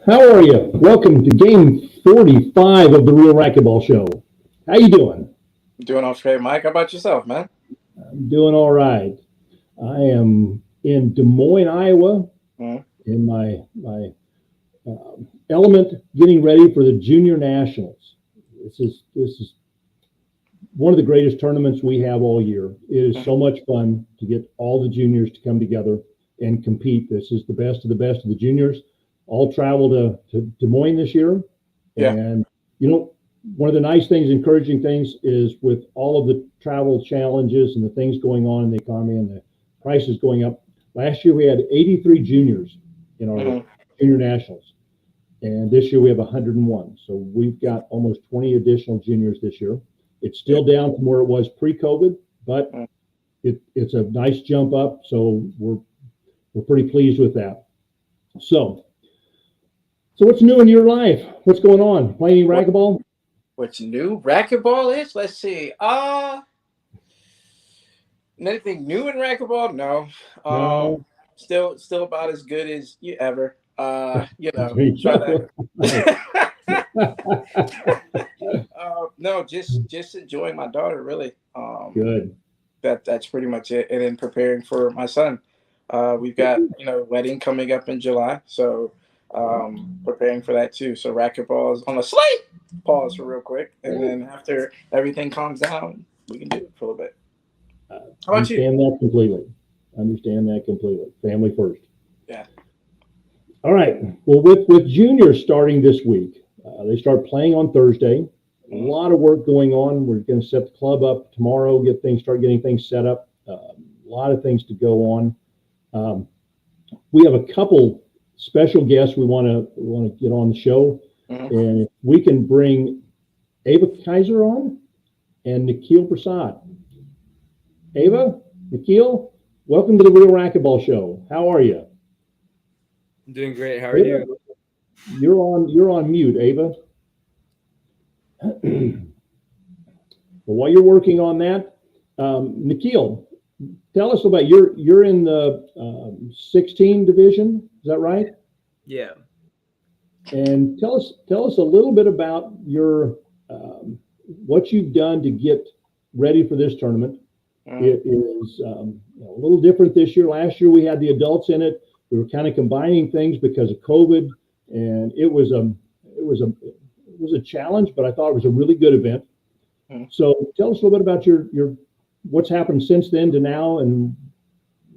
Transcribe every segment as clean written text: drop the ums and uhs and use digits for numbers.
How are you? Welcome to game 45 of the Real Racquetball Show. How you doing? Doing okay, Mike. How about yourself, man? I'm doing all right. I am in Des Moines, Iowa, Mm. in my element, getting ready for the Junior Nationals. This is one of the greatest tournaments we have all year. It is so much fun to get all the juniors to come together and compete. This is the best of the best of the juniors. All travel to Des Moines this year. Yeah. And, you know, one of the nice things, encouraging things is with all of the travel challenges and the things going on in the economy and the prices going up. Last year we had 83 juniors in our Mm-hmm. junior nationals. And this year we have 101. So we've got almost 20 additional juniors this year. It's Yeah. still down from where it was pre-COVID, but Mm. it's a nice jump up. So we're pretty pleased with that. So what's new in your life? What's going on? Playing What racquetball? what's new? Racquetball is? Let's see. Anything new in racquetball? No. No. Still about as good as you ever. Try Right. that. No, just enjoying my daughter really. Good. That's pretty much it. And then preparing for my son. We've got wedding coming up in July, so preparing for that too. So racquetball is on a slate. Pause for real quick, and then after everything calms down, we can do it for a little bit. How about you? Understand that completely. Understand that completely. Family first. Yeah. All right. Well, with juniors starting this week, they start playing on Thursday. A Mhm. lot of work going on. We're going to set the club up tomorrow. Start getting things set up. A lot of things to go on. Um, we have a couple special guests we want to get on the show, Mhm. and if we can bring Ava Kaiser on and Nikhil Prasad. Ava, Nikhil, welcome to the Real Racquetball Show. How are you? I'm doing great. How are Ava, you? you're on mute, Ava. Well, while you're working on that, Nikhil, tell us about you're in the 16 division. Is that right? Yeah. And tell us a little bit about your what you've done to get ready for this tournament. Mhm. It is a little different this year. Last year we had the adults in it. We were kind of combining things because of COVID, and it was a challenge, but I thought it was a really good event. Mhm. So tell us a little bit about your what's happened since then to now, and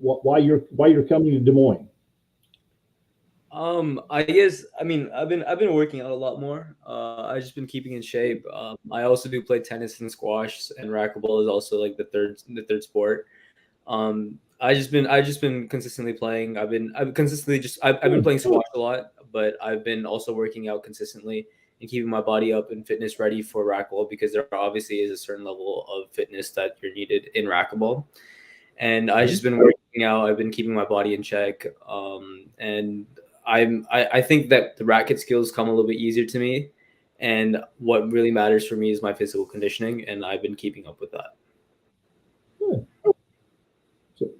why you're coming to Des Moines. I guess I've been working out a lot more. I've just been keeping in shape. I also do play tennis and squash, and racquetball is also like the third sport. I just been consistently playing. I've consistently just I've been playing squash a lot, but I've been also working out consistently and keeping my body up and fitness ready for racquetball because there obviously is a certain level of fitness that you're needed in racquetball. And I just been working out. I've been keeping my body in check. And I think that the racket skills come a little bit easier to me. And what really matters for me is my physical conditioning, and I've been keeping up with that. Good. So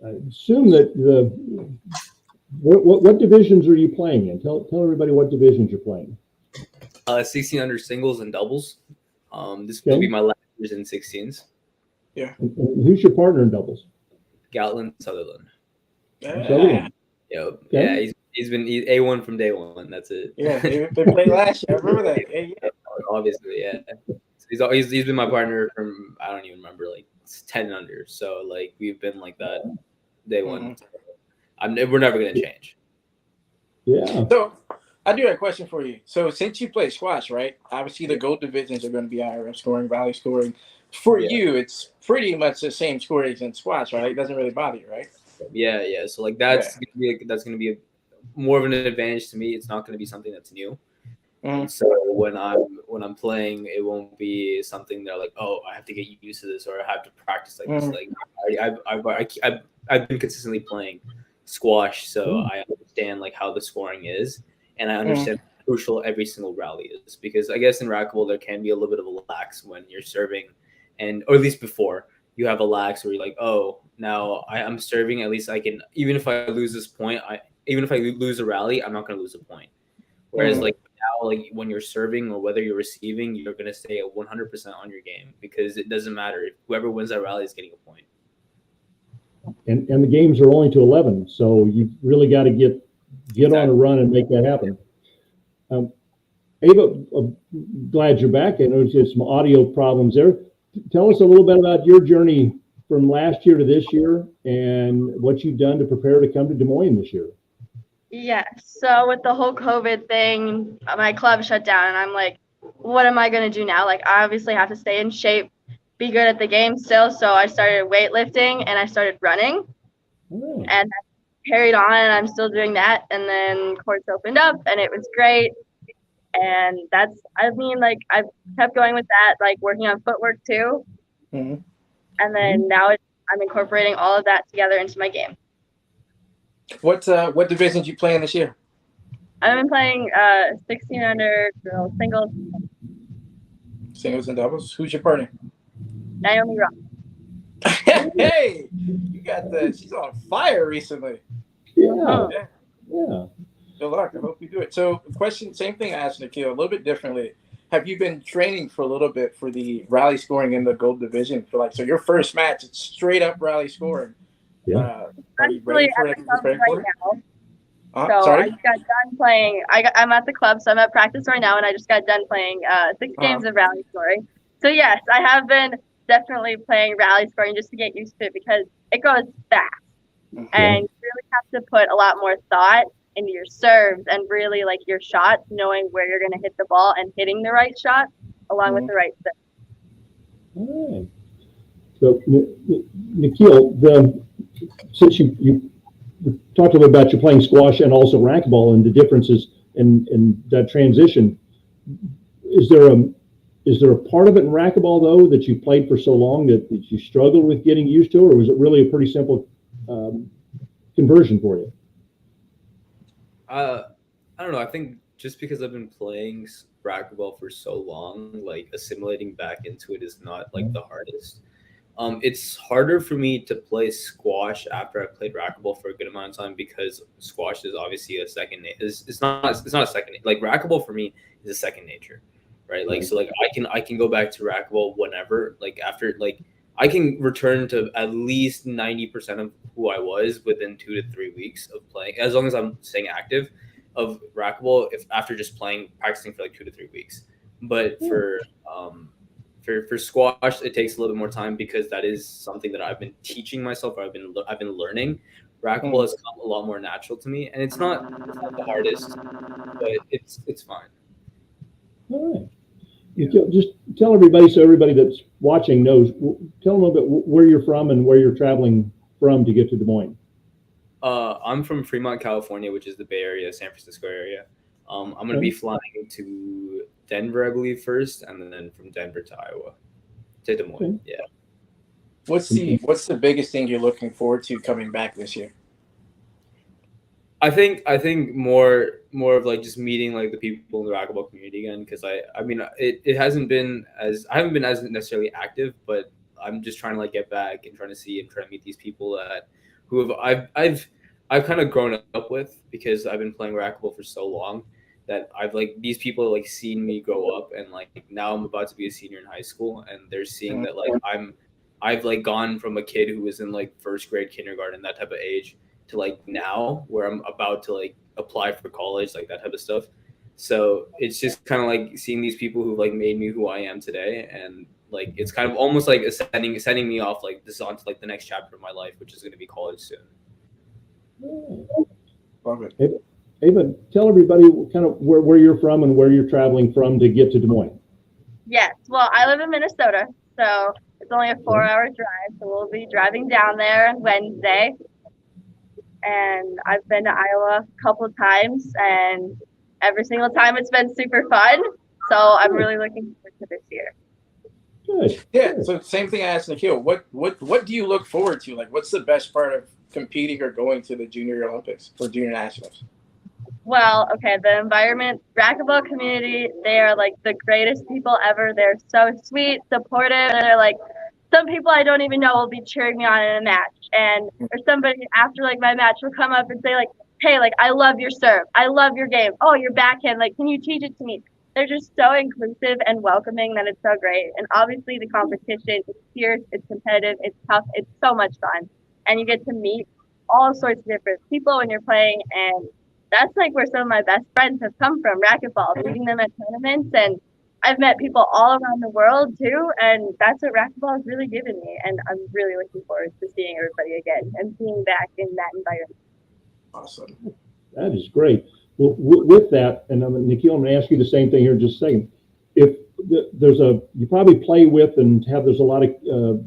I assume that the what divisions are you playing in? Tell everybody what divisions you're playing. 16 under singles and doubles. This will be Okay. my last years in 16s. Yeah. And who's your partner in doubles? Gatlin Sutherland. Yeah. Sutherland. Yo, yeah, Okay. he's A1 from day one. That's it. Yeah. They played last year. I remember that. Yeah. Yeah. Obviously, yeah. So he's been my partner from I don't even remember like 10 under. So like we've been like that day one. Mhm. We're never gonna change. Yeah. So I do have a question for you. So since you play squash, right? Obviously the gold divisions are going to be IRF scoring, Valley scoring. For Yeah, you, it's pretty much the same scoring in squash, right? It doesn't really bother you, right? yeah. So like Yeah. that's gonna be more of an advantage to me. It's not gonna be something that's new. Mm-hmm. And so when I'm playing, it won't be something that like, oh, I have to get used to this or I have to practice like this. Mm-hmm. Like I've been consistently playing squash, so I understand like how the scoring is, and I Mm-hmm. understand how crucial every single rally is. Because I guess in racquetball there can be a little bit of a lax when you're serving, and or at least before you have a lax where you're like, oh, now I'm serving. At least I can, even if I lose this point, even if I lose a rally, I'm not going to lose a point. Whereas like now, like when you're serving or whether you're receiving, you're going to stay at 100% on your game because it doesn't matter. If whoever wins that rally is getting a point. And the games are only to 11, so you really got to get on a run and make that happen. Ava, glad you're back. I know there's some audio problems there. Tell us a little bit about your journey from last year to this year and what you've done to prepare to come to Des Moines this year. Yeah, so with the whole COVID thing, my club shut down, and I'm like, what am I going to do now? Like, I obviously have to stay in shape, be good at the game still, so I started weightlifting, and I started running, and that carried on, and I'm still doing that, and then courts opened up, and it was great, and I've kept going with that, like, working on footwork, too, and then now I'm incorporating all of that together into my game. What divisions you playing this year? I've been playing 16 under girls, singles. Singles and doubles. Who's your partner? Naomi Rock. Hey, you got she's on fire recently. Yeah. Good luck. I hope you do it. So, question, same thing I asked Nikhil, a little bit differently. Have you been training for a little bit for the rally scoring in the gold division? So your first match, it's straight up rally scoring. Yeah. Are you ready for it? So sorry? I just got done playing. I'm at the club, so I'm at practice right now, and I just got done playing 6 games of rally scoring. So yes, I have been definitely playing rally scoring just to get used to it because it goes fast, and you really have to put a lot more thought into your serves and really like your shots, knowing where you're going to hit the ball and hitting the right shot along with the right serve. All right. So Nikhil, since you talked a little bit about you playing squash and also racquetball and the differences in that transition, is there a part of it in racquetball though that you played for so long that you struggled with getting used to, or was it really a pretty simple conversion for you? I don't know. I think just because I've been playing racquetball for so long, like assimilating back into it is not like the hardest. It's harder for me to play squash after I played racquetball for a good amount of time because squash is obviously a second nature. It's not a second like racquetball for me is a second nature, right? Like so like I can go back to racquetball whenever, like after like I can return to at least 90% of who I was within 2 to 3 weeks of playing, as long as I'm staying active of racquetball. If after just practicing for like 2 to 3 weeks, but for squash, it takes a little bit more time because that is something that I've been teaching myself. Or I've been learning. Racquetball has come a lot more natural to me, and it's not the hardest, but it's fine. All right. Just tell everybody so everybody that's watching knows. Tell them a little bit where you're from and where you're traveling from to get to Des Moines. I'm from Fremont, California, which is the Bay Area, San Francisco area. I'm going to be flying to Denver, I believe, first, and then from Denver to Iowa, to Des Moines. Okay. Yeah. What's the biggest thing you're looking forward to coming back this year? I think more of like just meeting like the people in the racquetball community again, because I mean it hasn't been as I haven't been as necessarily active, but I'm just trying to like get back and trying to see and try to meet these people who I've kind of grown up with because I've been playing racquetball for so long that I've like these people like seen me grow up, and like now I'm about to be a senior in high school and they're seeing that like I've like gone from a kid who was in like first grade, kindergarten, that type of age to like now where I'm about to like apply for college, like that type of stuff. So it's just kind of like seeing these people who like made me who I am today, and like it's kind of almost like sending me off like this onto like the next chapter of my life, which is going to be college soon. Love it. Ava, tell everybody kind of where you're from and where you're traveling from to get to Des Moines. Yes, well, I live in Minnesota, so it's only a 4-hour drive, so we'll be driving down there on Wednesday. And I've been to Iowa a couple of times, and every single time it's been super fun. So I'm really looking forward to this year. Good. Yeah. So same thing I asked Nikhil. What do you look forward to? Like, what's the best part of competing or going to the Junior Olympics or Junior Nationals? Well, okay, the environment, racquetball community, they are like the greatest people ever. They're so sweet, supportive, and they're like, some people I don't even know will be cheering me on in a match, or somebody after like my match will come up and say like, hey, like, I love your serve. I love your game. Oh, your backhand. Like, can you teach it to me? They're just so inclusive and welcoming that it's so great. And obviously, the competition is fierce, it's competitive, it's tough, it's so much fun. And you get to meet all sorts of different people when you're playing. And that's like where some of my best friends have come from, racquetball, meeting them at tournaments. And I've met people all around the world too. And that's what racquetball has really given me. And I'm really looking forward to seeing everybody again and being back in that environment. Awesome. That is great. Well, with that, and Nikhil, I'm going to ask you the same thing here in just a second. If you probably play with and there's a lot of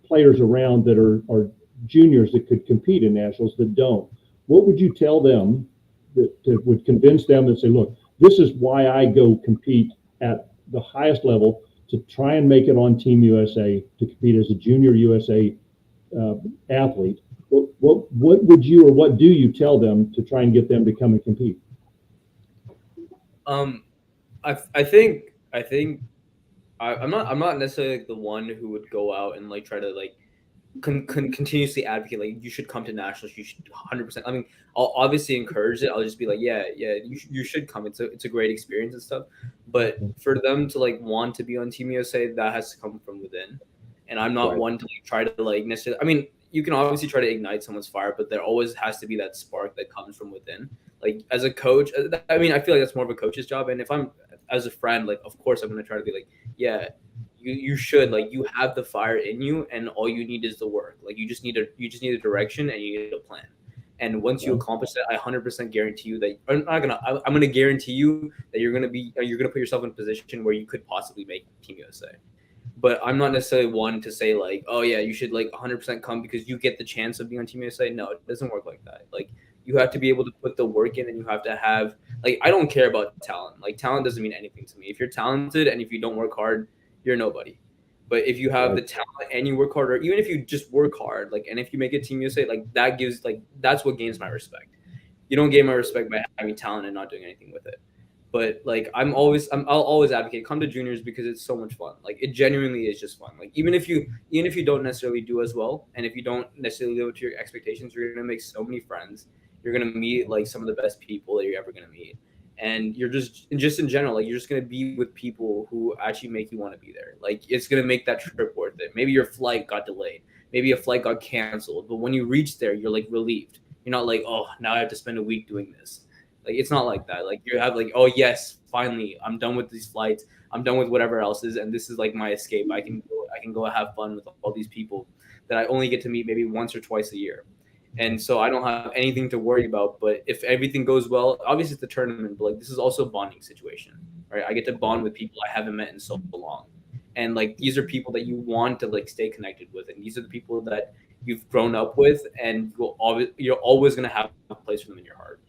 players around that are juniors that could compete in nationals that don't. What would you tell them that would convince them that say, look, this is why I go compete at the highest level to try and make it on Team USA, to compete as a junior USA athlete? What would you, or what do you tell them to try and get them to come and compete? I think I'm not necessarily like the one who would go out and like try to like continuously advocate like you should come to nationals, you should 100%. I mean, I'll obviously encourage it. I'll just be like, yeah, you should come. It's a great experience and stuff. But for them to like want to be on Team USA, that has to come from within. And I'm not one to like, try to like necessarily. I mean, you can obviously try to ignite someone's fire, but there always has to be that spark that comes from within. Like as a coach, I mean, I feel like that's more of a coach's job. And if I'm as a friend, like of course I'm gonna try to be like, yeah, you should, like, you have the fire in you, and all you need is the work. Like you just need a direction and you need a plan. And once you accomplish that, I 100% guarantee you that I'm gonna guarantee you that you're gonna put yourself in a position where you could possibly make Team USA. But I'm not necessarily one to say like, oh yeah, you should like 100% come because you get the chance of being on Team USA. No, it doesn't work like that. Like you have to be able to put the work in, and you have to have, like, I don't care about talent. Like talent doesn't mean anything to me. If you're talented and if you don't work hard, you're nobody. But if you have the talent and you work hard, or even if you just work hard, like, and if you make it Team USA, like that gives, like, that's what gains my respect. You don't gain my respect by having talent and not doing anything with it. But like I'll always advocate, come to juniors because it's so much fun. Like it genuinely is just fun. Like even if you don't necessarily do as well, and if you don't necessarily live up to your expectations, you're gonna make so many friends. You're gonna meet like some of the best people that you're ever gonna meet. And you're just in general, like you're just gonna be with people who actually make you want to be there. Like it's gonna make that trip worth it. Maybe your flight got delayed, maybe a flight got canceled, but when you reach there, you're like relieved. You're not like, oh, now I have to spend a week doing this. Like it's not like that. Like you have like, oh yes, finally I'm done with these flights. I'm done with whatever else is, and this is like my escape. I can go have fun with all these people that I only get to meet maybe once or twice a year. And so I don't have anything to worry about. But if everything goes well, obviously it's the tournament, but like this is also a bonding situation, right? I get to bond with people I haven't met in so long. And like these are people that you want to like stay connected with, and these are the people that you've grown up with, and you're always gonna have a place for them in your heart.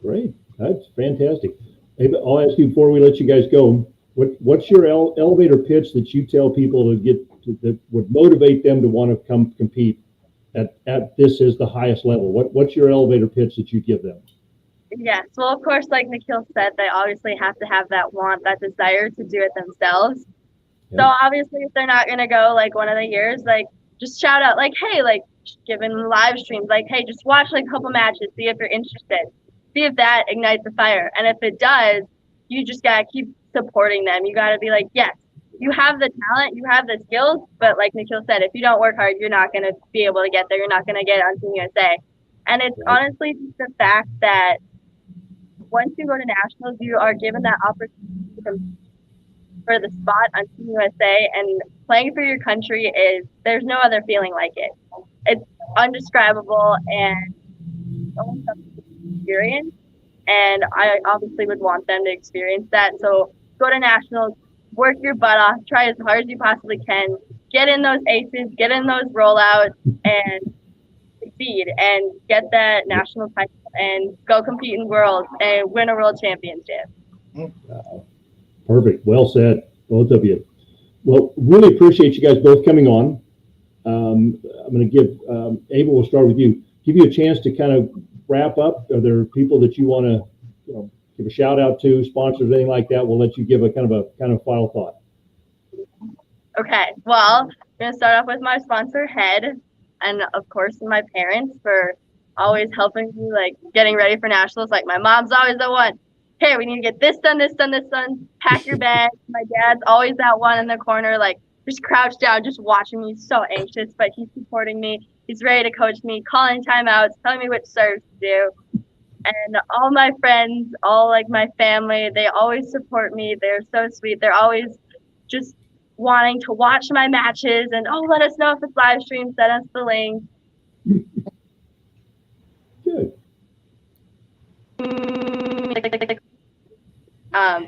Great, that's fantastic. I'll ask you before we let you guys go. What's your elevator pitch that you tell people that would motivate them to want to come compete at this is the highest level? What's your elevator pitch that you give them? Yes, well, of course, like Nikhil said, they obviously have to have that want, that desire to do it themselves. Yeah. So obviously, if they're not gonna go like one of the years, like just shout out like, hey, like giving live streams, like, hey, just watch like a couple matches, see if you're interested. See if that ignites the fire. And if it does, you just got to keep supporting them. You got to be like, yes, you have the talent, you have the skills, but like Nikhil said, if you don't work hard, you're not going to be able to get there. You're not going to get on Team USA. And it's honestly just the fact that once you go to nationals, you are given that opportunity for the spot on Team USA. And playing for your country there's no other feeling like it. It's undescribable and almost experience, and I obviously would want them to experience that. So go to nationals, work your butt off, try as hard as you possibly can, get in those aces, get in those rollouts, and succeed and get that national title and go compete in worlds and win a world championship. Perfect. Well said, both of you. Well, really appreciate you guys both coming on. I'm going to give Abel, we'll start with you. Give you a chance to kind of wrap up. Are there people that you want to give a shout out to, sponsors, anything like that? We'll let you give a kind of final thought. Okay, well, I'm going to start off with my sponsor, Head, and of course my parents for always helping me, like getting ready for nationals. Like my mom's always the one. Hey, we need to get this done, this done, this done. Pack your bag. My dad's always that one in the corner, like just crouched down, just watching me, so anxious, but he's supporting me. He's ready to coach me, calling timeouts, telling me which serves to do. And all my friends, all like my family, they always support me. They're so sweet. They're always just wanting to watch my matches and, oh, let us know if it's live stream, send us the link. Good.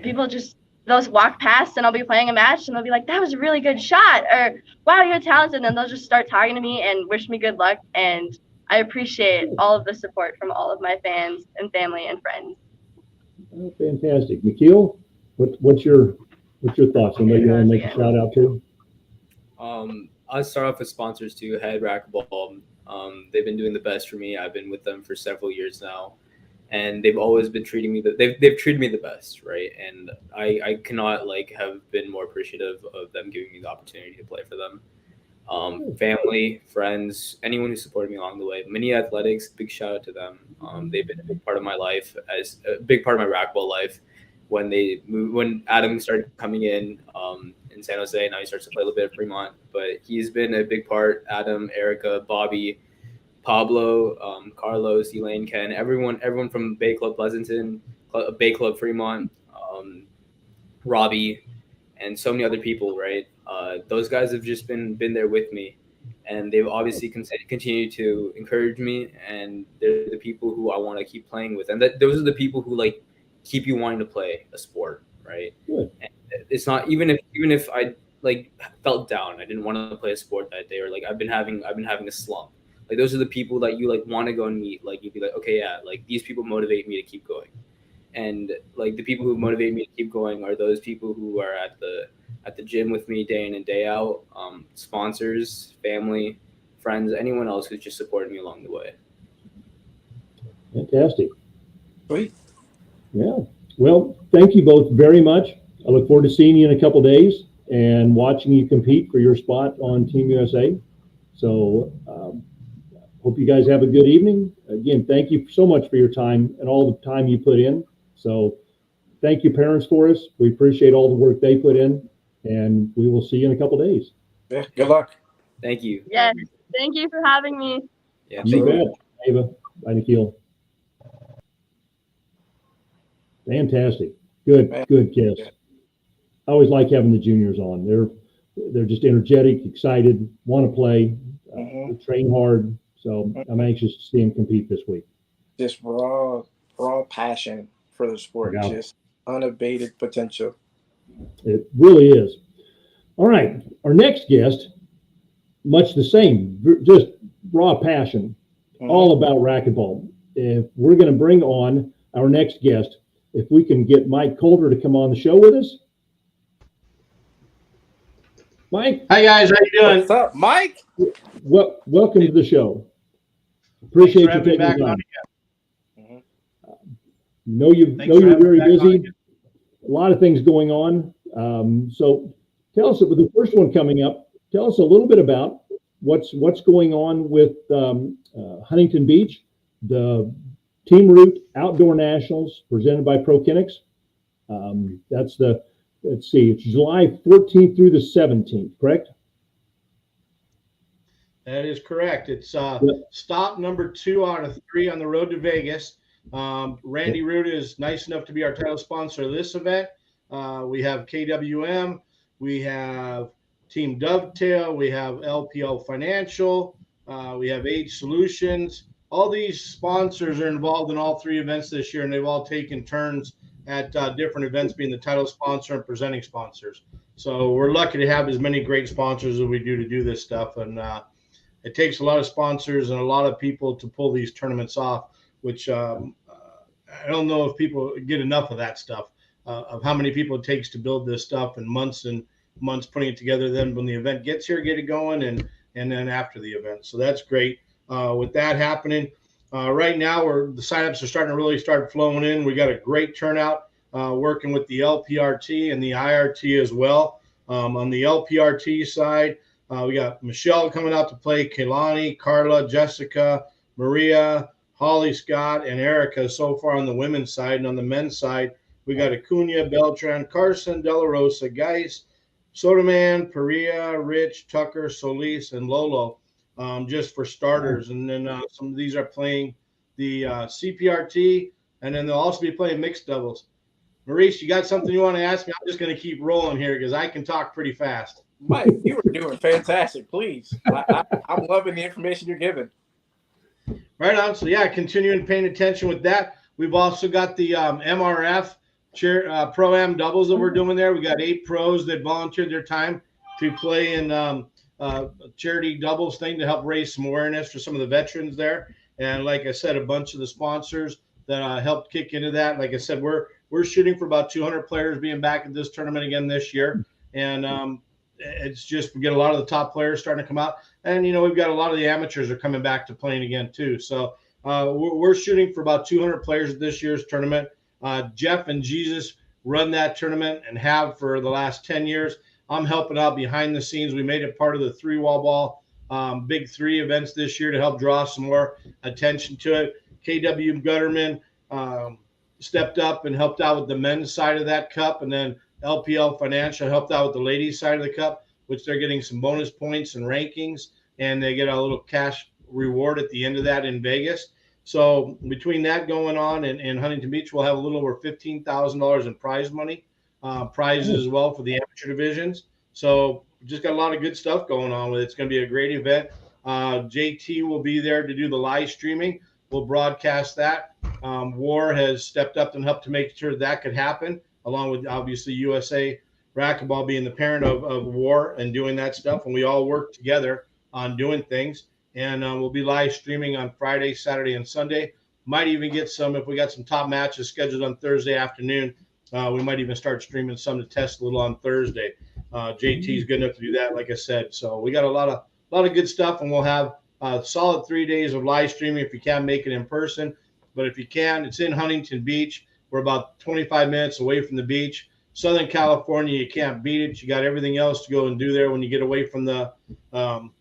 People just, they'll walk past and I'll be playing a match and they'll be like, that was a really good shot, or wow, you're talented, and then they'll just start talking to me and wish me good luck. And I appreciate all of the support from all of my fans and family and friends. Oh, fantastic. Nikhil, what's your thoughts? Somebody you want to make a shout out to? I'll start off with sponsors too. Head Racquetball. They've been doing the best for me. I've been with them for several years now, and they've always been treating me. They've treated me the best, right? And I cannot have been more appreciative of them giving me the opportunity to play for them. Family, friends, anyone who supported me along the way. Mini Athletics, big shout out to them. They've been a big part of my life, as a big part of my racquetball life. When Adam started coming in San Jose, now he starts to play a little bit of Fremont, but he's been a big part. Adam, Erica, Bobby, Pablo, Carlos, Elaine, Ken, everyone from Bay Club Pleasanton, Bay Club Fremont, Robbie, and so many other people, right? Those guys have just been there with me, and they've obviously continued to encourage me, and they're the people who I want to keep playing with, and those are the people who keep you wanting to play a sport, right? Good. And it's not even if I felt down, I didn't want to play a sport that day, or I've been having a slump. Those are the people that you want to go and meet. You'd be like, okay, yeah, these people motivate me to keep going. And the people who motivate me to keep going are those people who are at the gym with me day in and day out, sponsors, family, friends, anyone else who's just supported me along the way. Fantastic. Sweet. Yeah. Well, thank you both very much. I look forward to seeing you in a couple of days and watching you compete for your spot on Team USA. So hope you guys have a good evening. Again, thank you so much for your time and all the time you put in. So thank you, parents, for us. We appreciate all the work they put in, and we will see you in a couple of days. Yeah, good luck. Thank you. Yes, thank you for having me. Yeah, You bet. Ava. Bye, Nikhil. Fantastic. Good kids. I always like having the juniors on. They're just energetic, excited, want to play, train hard. So I'm anxious to see them compete this week. Just raw passion for the sport. Yeah. Just unabated potential. It really is. All right. Our next guest, much the same, just raw passion, all about racquetball. If we're going to bring on our next guest, if we can get Mike Coulter to come on the show with us. Mike. Hi, guys. How you doing? What's up, Mike? Welcome to the show. Appreciate you taking the time. Know you're very busy. A lot of things going on. So tell us, with the first one coming up, tell us a little bit about what's going on with Huntington Beach, the Team Root Outdoor Nationals presented by ProKennex. It's July 14th through the 17th, correct? That is correct. It's stop number 2 out of 3 on the road to Vegas. Randy Root is nice enough to be our title sponsor of this event. We have KWM, we have Team Dovetail, we have LPL Financial, we have Age Solutions. All these sponsors are involved in all 3 events this year, and they've all taken turns at different events being the title sponsor and presenting sponsors. So we're lucky to have as many great sponsors as we do to do this stuff. And it takes a lot of sponsors and a lot of people to pull these tournaments off, which I don't know if people get enough of that stuff, of how many people it takes to build this stuff and months putting it together. Then when the event gets here, get it going, and then after the event. So that's great. With that happening, right now the signups are starting to really start flowing in. We got a great turnout working with the LPRT and the IRT as well. On the LPRT side, we got Michelle coming out to play, Kaylani, Carla, Jessica, Maria, Holly, Scott, and Erica so far on the women's side. And on the men's side, we got Acuna, Beltran, Carson, De La Rosa, Geis, Sotoman, Perea, Rich, Tucker, Solis, and Lolo, just for starters. And then some of these are playing the CPRT, and then they'll also be playing mixed doubles. Maurice, you got something you want to ask me? I'm just going to keep rolling here because I can talk pretty fast. Mike, you were doing fantastic. Please, I'm loving the information you're giving. Right on. So yeah, continuing paying attention with that. We've also got the MRF Pro-Am doubles that we're doing there. We got 8 pros that volunteered their time to play in a charity doubles thing to help raise some awareness for some of the veterans there. And like I said, a bunch of the sponsors that helped kick into that. Like I said, we're shooting for about 200 players being back at this tournament again this year. And it's just, we get a lot of the top players starting to come out. And, we've got a lot of the amateurs are coming back to playing again too. So we're shooting for about 200 players at this year's tournament. Jeff and Jesus run that tournament and have for the last 10 years. I'm helping out behind the scenes. We made it part of the 3-wall ball Big 3 events this year to help draw some more attention to it. KW Gutterman stepped up and helped out with the men's side of that cup. And then LPL Financial helped out with the ladies side of the cup, which they're getting some bonus points and rankings. And they get a little cash reward at the end of that in Vegas. So between that going on and Huntington Beach, we'll have a little over $15,000 in prize money, prizes as well for the amateur divisions. So just got a lot of good stuff going on with it. It's going to be a great event. JT will be there to do the live streaming. We'll broadcast that. War has stepped up and helped to make sure that could happen, along with obviously USA Racquetball being the parent of War and doing that stuff. And we all work together on doing things. And we'll be live streaming on Friday, Saturday, and Sunday. Might even get some, if we got some top matches scheduled on Thursday afternoon, we might even start streaming some to test a little on Thursday. JT is good enough to do that, like I said. So we got a lot of good stuff, and we'll have a solid 3 days of live streaming if you can't make it in person. But if you can, it's in Huntington Beach. We're about 25 minutes away from the beach. Southern California, you can't beat it. You got everything else to go and do there when you get away from the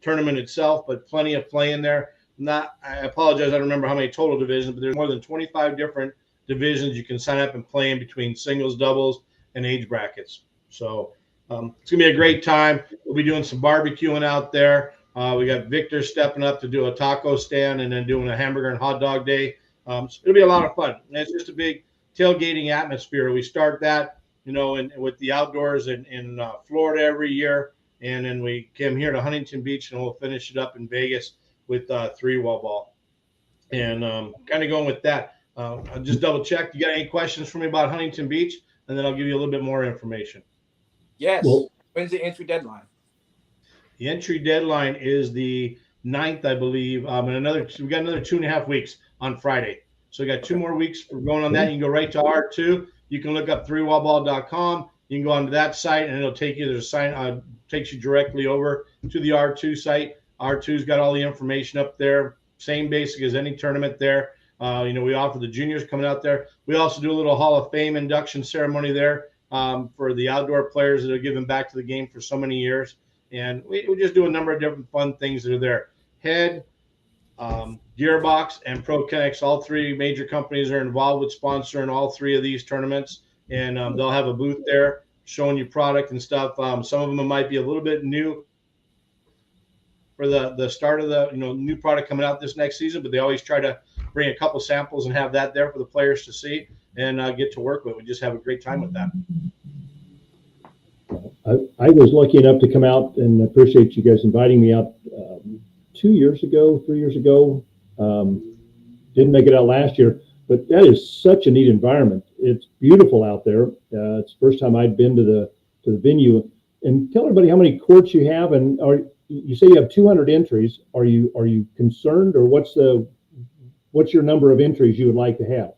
tournament itself, but plenty of playing there. I apologize, I don't remember how many total divisions, but there's more than 25 different divisions you can sign up and play in between singles, doubles, and age brackets. So it's going to be a great time. We'll be doing some barbecuing out there. We got Victor stepping up to do a taco stand and then doing a hamburger and hot dog day. So it'll be a lot of fun. And it's just a big tailgating atmosphere. We start that, with the outdoors in Florida every year. And then we came here to Huntington Beach, and we'll finish it up in Vegas with 3-wall ball. And kind of going with that. I'll just double check. You got any questions for me about Huntington Beach? And then I'll give you a little bit more information. Yes. Well, when's the entry deadline? The entry deadline is the 9th, I believe. And we got another 2.5 weeks on Friday. So we got 2 more weeks for going on that. You can go right to R2. You can look up 3wallball.com. You can go onto that site, and it'll take you. There's a sign takes you directly over to the R2 site. R2's got all the information up there. Same basic as any tournament there. We offer the juniors coming out there. We also do a little Hall of Fame induction ceremony there for the outdoor players that are giving back to the game for so many years. And we just do a number of different fun things that are there. Head, Gearbox, and ProKennex, all 3 major companies are involved with sponsoring all 3 of these tournaments. And they'll have a booth there showing you product and stuff. Some of them might be a little bit new for the start of the new product coming out this next season, but they always try to bring a couple samples and have that there for the players to see and get to work with. We just have a great time with that. I was lucky enough to come out, and appreciate you guys inviting me out 3 years ago. Didn't make it out last year, but that is such a neat environment. It's beautiful out there. It's the first time I'd been to the venue. And tell everybody how many courts you have, and you say you have 200 entries. Are you concerned, or what's your number of entries you would like to have?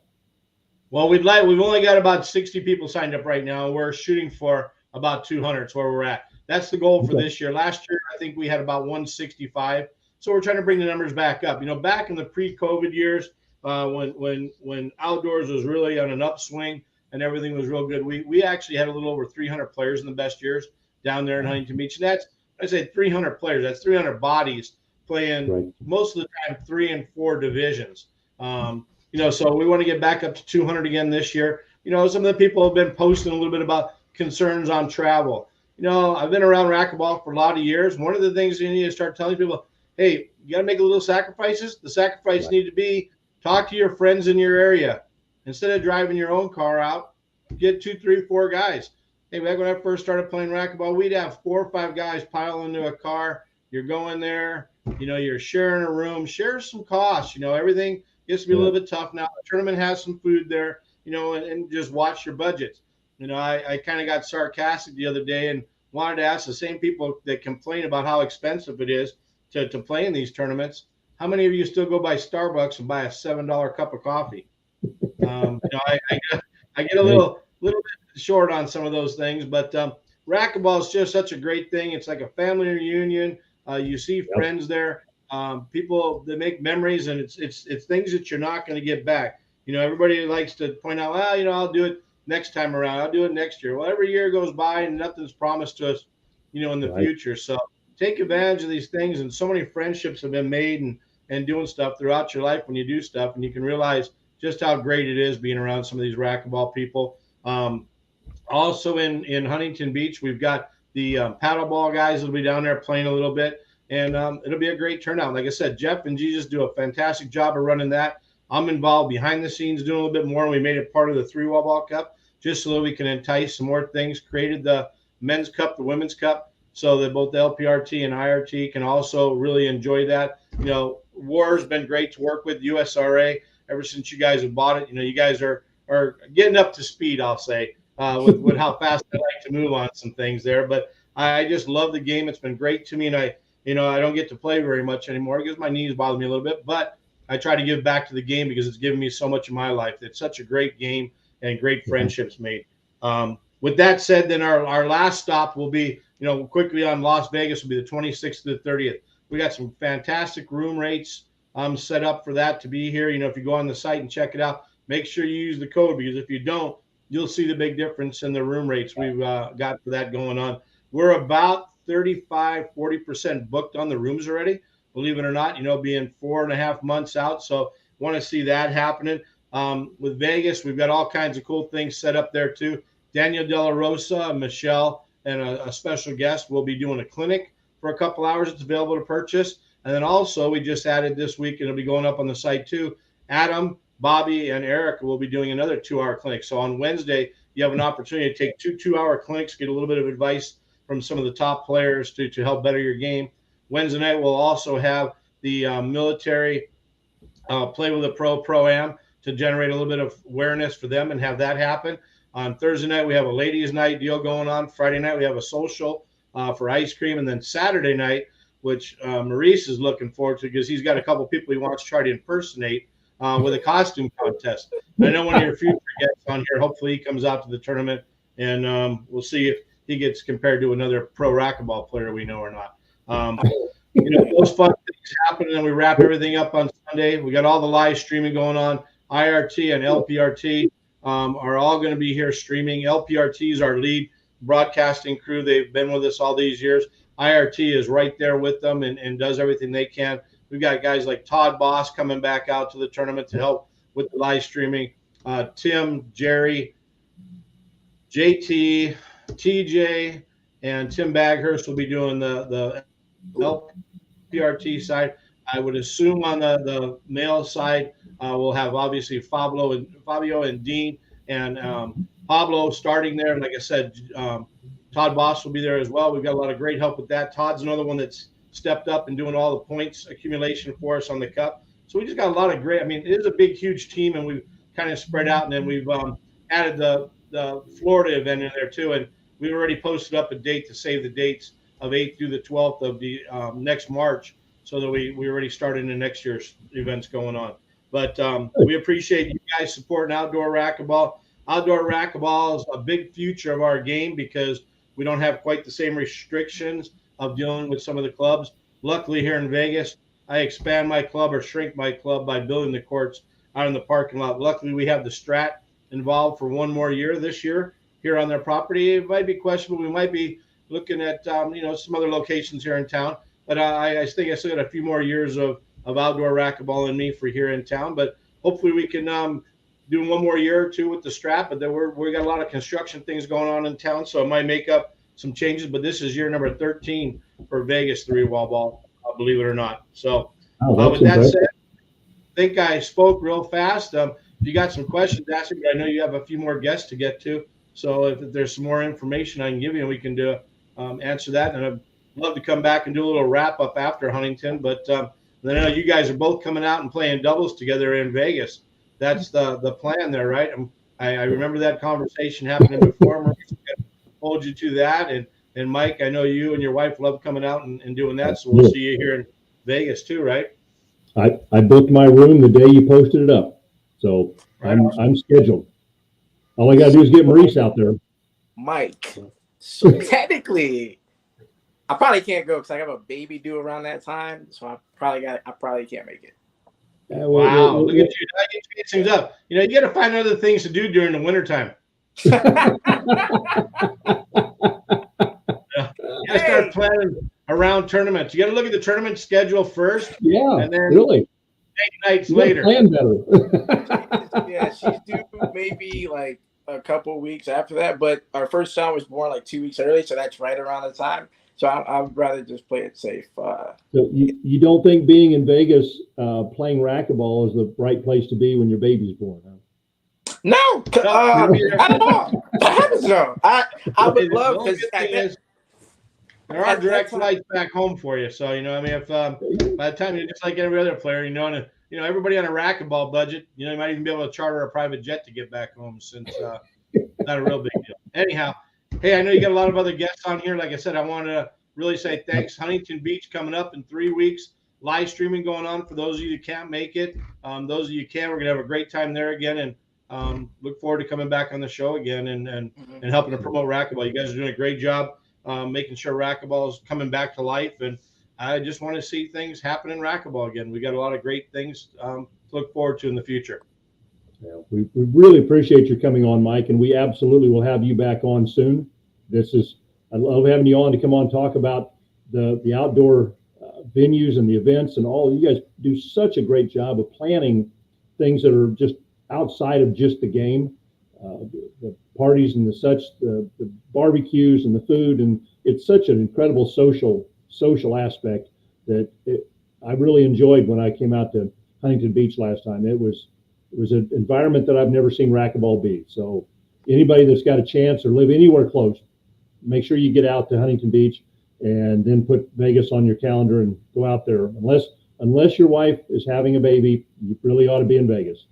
Well, we've only got about 60 people signed up right now. We're shooting for about 200. It's where we're at. That's the goal for this year. Last year, I think we had about 165. So we're trying to bring the numbers back up. Back in the pre-COVID years, when outdoors was really on an upswing and everything was real good, we actually had a little over 300 players in the best years down there in Huntington Beach. And that's, I say 300 players. That's 300 bodies playing most of the time 3 and 4 divisions. So we want to get back up to 200 again this year. Some of the people have been posting a little bit about concerns on travel. I've been around racquetball for a lot of years. One of the things you need to start telling people, hey, you got to make a little sacrifices. The sacrifice need to be talk to your friends in your area. Instead of driving your own car out, get 2, 3, 4 guys. Hey, back when I first started playing racquetball, we'd have 4 or 5 guys pile into a car. You're going there, you're sharing a room, share some costs. Everything gets to be a little bit tough now. The tournament has some food there, and just watch your budgets. I kind of got sarcastic the other day and wanted to ask the same people that complain about how expensive it is to play in these tournaments. How many of you still go by Starbucks and buy a $7 cup of coffee? I get a little bit short on some of those things, but racquetball is just such a great thing. It's like a family reunion. You see friends there, people that make memories, and it's things that you're not going to get back. Everybody likes to point out, well, I'll do it next time around. I'll do it next year. Well, every year goes by and nothing's promised to us, in the future. So take advantage of these things. And so many friendships have been made and doing stuff throughout your life when you do stuff, and you can realize just how great it is being around some of these racquetball people. Also in Huntington Beach, we've got the paddleball guys that'll be down there playing a little bit, and it'll be a great turnout. Like I said, Jeff and Jesus do a fantastic job of running that. I'm involved behind the scenes doing a little bit more, and we made it part of the 3-wall ball cup just so that we can entice some more things. Created the men's cup, the women's cup, so that both the LPRT and IRT can also really enjoy that. War's been great to work with, USRA, ever since you guys have bought it. You guys are getting up to speed, I'll say, with how fast I like to move on some things there. But I just love the game. It's been great to me, and I don't get to play very much anymore because my knees bother me a little bit. But I try to give back to the game because it's given me so much of my life. It's such a great game and great friendships made. With that said, then our last stop will be, quickly on Las Vegas will be the 26th to the 30th. We got some fantastic room rates set up for that to be here. If you go on the site and check it out, make sure you use the code, because if you don't, you'll see the big difference in the room rates we've got for that going on. We're about 35-40% booked on the rooms already, believe it or not, being 4.5 months out. So want to see that happening. With Vegas, we've got all kinds of cool things set up there too. Daniel De La Rosa, Michelle, and a special guest will be doing a clinic for a couple hours. It's available to purchase. And then also we just added this week, and it'll be going up on the site too, Adam, Bobby, and Eric will be doing another 2-hour clinic. So on Wednesday, you have an opportunity to take 2-hour clinics, get a little bit of advice from some of the top players to help better your game. Wednesday night, we'll also have the military play with a pro-am to generate a little bit of awareness for them and have that happen. On Thursday night, we have a ladies' night deal going on. Friday night, we have a social for ice cream. And then Saturday night, which Maurice is looking forward to because he's got a couple people he wants to try to impersonate with a costume contest. I know one of your future guests on here, hopefully he comes out to the tournament, and we'll see if he gets compared to another pro racquetball player we know or not. Those fun things happen, and then we wrap everything up on Sunday. We got all the live streaming going on. IRT and LPRT are all going to be here streaming. LPRT is our lead broadcasting crew. They've been with us all these years. IRT is right there with them and does everything they can. We've got guys like Todd Boss coming back out to the tournament to help with the live streaming. Tim, Jerry, JT, TJ, and Tim Baghurst will be doing the LPRT side. I would assume on the male side, we'll have obviously Fabio and Dean, and Pablo starting there. And like I said, Todd Boss will be there as well. We've got a lot of great help with that. Todd's another one that's stepped up and doing all the points accumulation for us on the cup. So we just got a lot of great. I mean, it is a big, huge team, and we've kind of spread out. And then we've added the Florida event in there too. And we've already posted up a date to save the dates of 8th through the 12th of the next March, so that we already started in next year's events going on. But we appreciate you guys supporting outdoor racquetball. Outdoor racquetball is a big future of our game because we don't have quite the same restrictions of dealing with some of the clubs. Luckily here in Vegas, I expand my club or shrink my club by building the courts out in the parking lot. Luckily, we have the Strat involved for one more year this year here on their property. It might be questionable. We might be looking at some other locations here in town. But I think I still got a few more years of outdoor racquetball in me for here in town. But hopefully we can do one more year or two with the strap. But then we got a lot of construction things going on in town, so it might make up some changes. But this is year number 13 for Vegas 3-wall ball, believe it or not. So with that said, I think I spoke real fast. If you got some questions, ask me. I know you have a few more guests to get to. So if there's some more information I can give you, we can do answer that. And I'd love to come back and do a little wrap up after Huntington. But I know you guys are both coming out and playing doubles together in Vegas. That's the plan there, right? I remember that conversation happening before. Maurice hold you to that. And Mike, I know you and your wife love coming out and doing that. So we'll see you here in Vegas too, right? I booked my room the day you posted it up. So I'm scheduled. All I got to do is get Maurice out there. Mike, so technically, I probably can't go because I have a baby due around that time. So I probably can't make it. Wow, look at you. Now you change things up. You got to find other things to do during the wintertime. You got to start planning around tournaments. You got to look at the tournament schedule first. Yeah, and then really. 8 nights later. Plan better. Yeah, she's due maybe like a couple weeks after that. But our first son was born like 2 weeks early, so that's right around the time. So I'd rather just play it safe. So you don't think being in Vegas playing racquetball is the right place to be when your baby's born, huh? No, not at all. What happens though? I would love because there are direct flights back home for you. So if by the time you're just like every other player, and everybody on a racquetball budget, you might even be able to charter a private jet to get back home since not a real big deal. Anyhow. Hey, I know you got a lot of other guests on here. Like I said, I want to really say thanks. Huntington Beach coming up in 3 weeks. Live streaming going on for those of you who can't make it. Those of you who can, we're going to have a great time there again. And look forward to coming back on the show again and helping to promote racquetball. You guys are doing a great job making sure racquetball is coming back to life. And I just want to see things happen in racquetball again. We got a lot of great things to look forward to in the future. Yeah, we really appreciate your coming on, Mike, and we absolutely will have you back on soon. I love having you on to come on and talk about the outdoor venues and the events and all. You guys do such a great job of planning things that are just outside of just the game, the parties and the barbecues and the food, and it's such an incredible social aspect that I really enjoyed when I came out to Huntington Beach last time. It was an environment that I've never seen racquetball be. So anybody that's got a chance or live anywhere close, make sure you get out to Huntington Beach and then put Vegas on your calendar and go out there. Unless your wife is having a baby, you really ought to be in Vegas.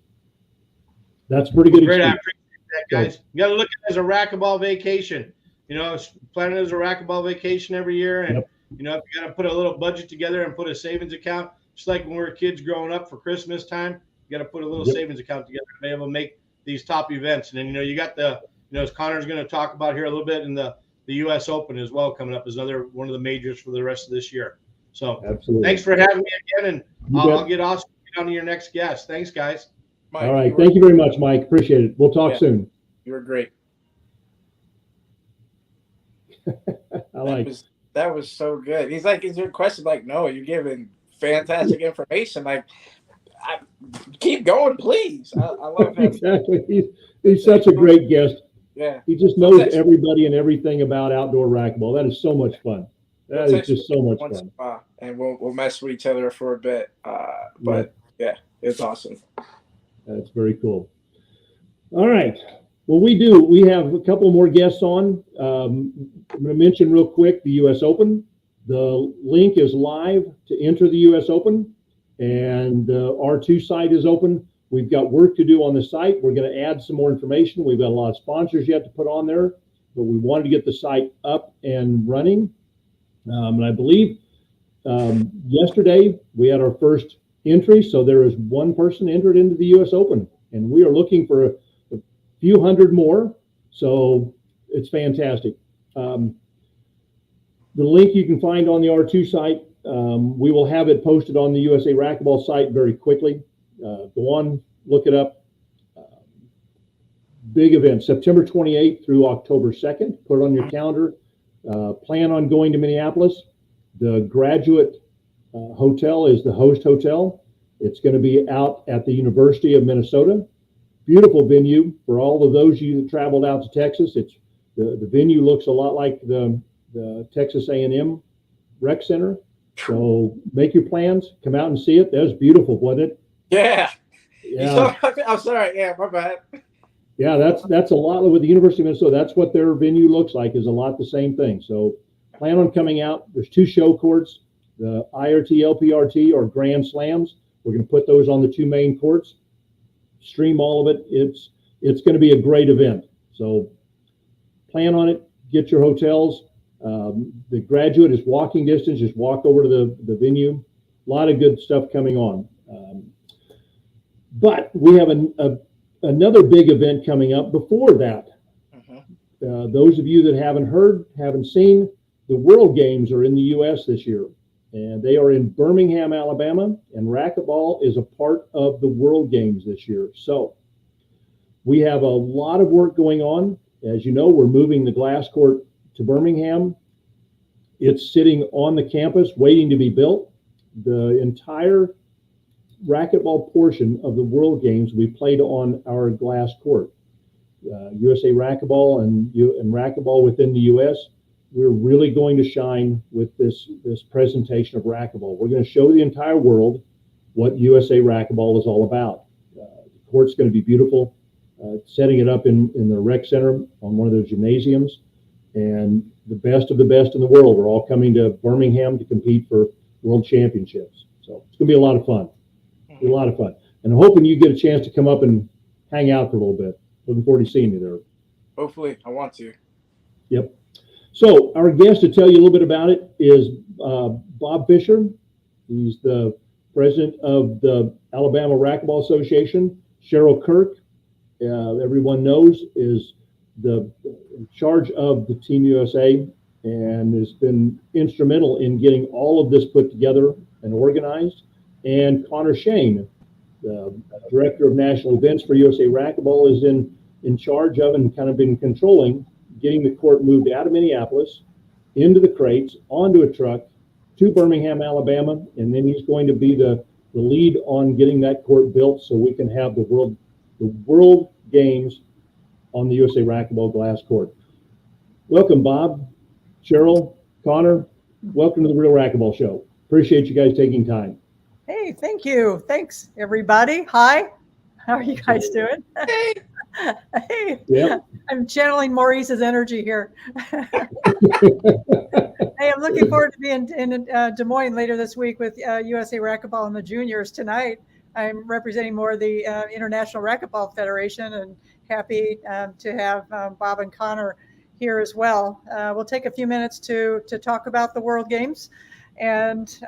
That's a pretty good Great, experience. I appreciate that, guys. You got to look at it as a racquetball vacation. Plan it as a racquetball vacation every year. And, if you got to put a little budget together and put a savings account, just like when we were kids growing up for Christmas time, you got to put a little savings account together to be able to make these top events. And then, you got as Connor's going to talk about here a little bit, in the U.S. Open as well coming up as another one of the majors for the rest of this year. So absolutely. Thanks for having me again. And I'll get Austin on to your next guest. Thanks, guys. Mike, all right. Thank you very much, Mike. Appreciate it. We'll talk soon. You were great. That was so good. He's like, is your question? Like, no, you're giving fantastic information. Like, keep going, please. I love him. Exactly. He's such a great guest. Yeah. He just knows everybody and everything about outdoor racquetball. That is so much fun. That is just so much fun. And we'll mess with each other for a bit. But yeah, it's awesome. That's very cool. All right. Well, we have a couple more guests on. I'm going to mention real quick the U.S. Open. The link is live to enter the U.S. Open, and the R2 site is open. We've got work to do on the site. We're going to add some more information. We've got a lot of sponsors yet to put on there, but we wanted to get the site up and running. And I believe yesterday we had our first entry, so there is one person entered into the U.S. Open, and we are looking for a few hundred more, so it's fantastic. The link you can find on the R2 site. We will have it posted on the USA Racquetball site very quickly. Go on, look it up. Big event, September 28th through October 2nd. Put it on your calendar. Plan on going to Minneapolis. The Graduate Hotel is the host hotel, It's going to be out at the University of Minnesota. Beautiful venue for all of those of you that traveled out to Texas. It's the venue looks a lot like the Texas A&M Rec Center. So make your plans. Come out and see it. That was beautiful, wasn't it? Yeah. Yeah. I'm sorry. Yeah, my bad. Yeah, that's a lot with the University of Minnesota. That's what their venue looks like, is a lot the same thing. So plan on coming out. There's 2 show courts, the IRT, LPRT, or Grand Slams. We're going to put those on the 2 main courts, stream all of it. It's going to be a great event. So plan on it. Get your hotels. The Graduate is walking distance. Just walk over to the venue. A lot of good stuff coming on. But we have another big event coming up before that. Those of you that haven't seen, the World Games are in the U.S. this year, and they are in Birmingham, Alabama, and racquetball is a part of the World Games this year. So we have a lot of work going on. As you know, we're moving the glass court to Birmingham. It's sitting on the campus waiting to be built. The entire racquetball portion of the World Games we played on our glass court. USA Racquetball and racquetball within the U.S. We're really going to shine with this presentation of racquetball. We're going to show the entire world what USA Racquetball is all about. The court's going to be beautiful. Setting it up in the rec center on one of those gymnasiums, and the best of the best in the world are all coming to Birmingham to compete for world championships. So it's going to be a lot of fun. A lot of fun. And I'm hoping you get a chance to come up and hang out for a little bit. Looking forward to seeing you there. Hopefully, I want to. Yep. So our guest to tell you a little bit about it is Bob Fisher. He's the president of the Alabama Racquetball Association. Cheryl Kirk, everyone knows, is in charge of the Team USA and has been instrumental in getting all of this put together and organized. And Connor Shane, the director of national events for USA Racquetball, is in charge of and kind of been controlling getting the court moved out of Minneapolis into the crates, onto a truck to Birmingham, Alabama, and then he's going to be the lead on getting that court built so we can have the World Games on the USA Racquetball glass court. Welcome, Bob, Cheryl, Connor. Welcome to the Real Racquetball Show. Appreciate you guys taking time. Hey, thank you. Thanks, everybody. Hi. How are you guys doing? Hey. Yep. I'm channeling Maurice's energy here. Hey, I'm looking forward to being in Des Moines later this week with USA Racquetball and the juniors. Tonight, I'm representing more of the International Racquetball Federation, and happy to have Bob and Connor here as well. We'll take a few minutes to talk about the World Games. And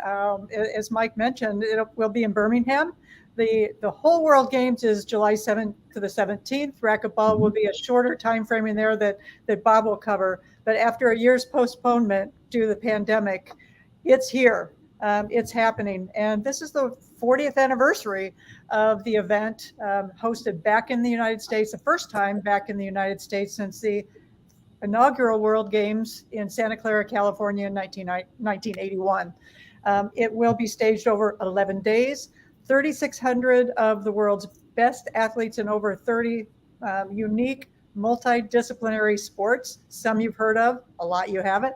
as Mike mentioned, we'll be in Birmingham. The whole World Games is July 7th to the 17th. Racquetball will be a shorter time frame in there that Bob will cover. But after a year's postponement due to the pandemic, it's here. It's happening. And this is the 40th anniversary of the event, hosted back in the United States, the first time back in the United States since the inaugural World Games in Santa Clara, California in 1981. It will be staged over 11 days, 3,600 of the world's best athletes in over 30 unique multidisciplinary sports. Some you've heard of, a lot you haven't.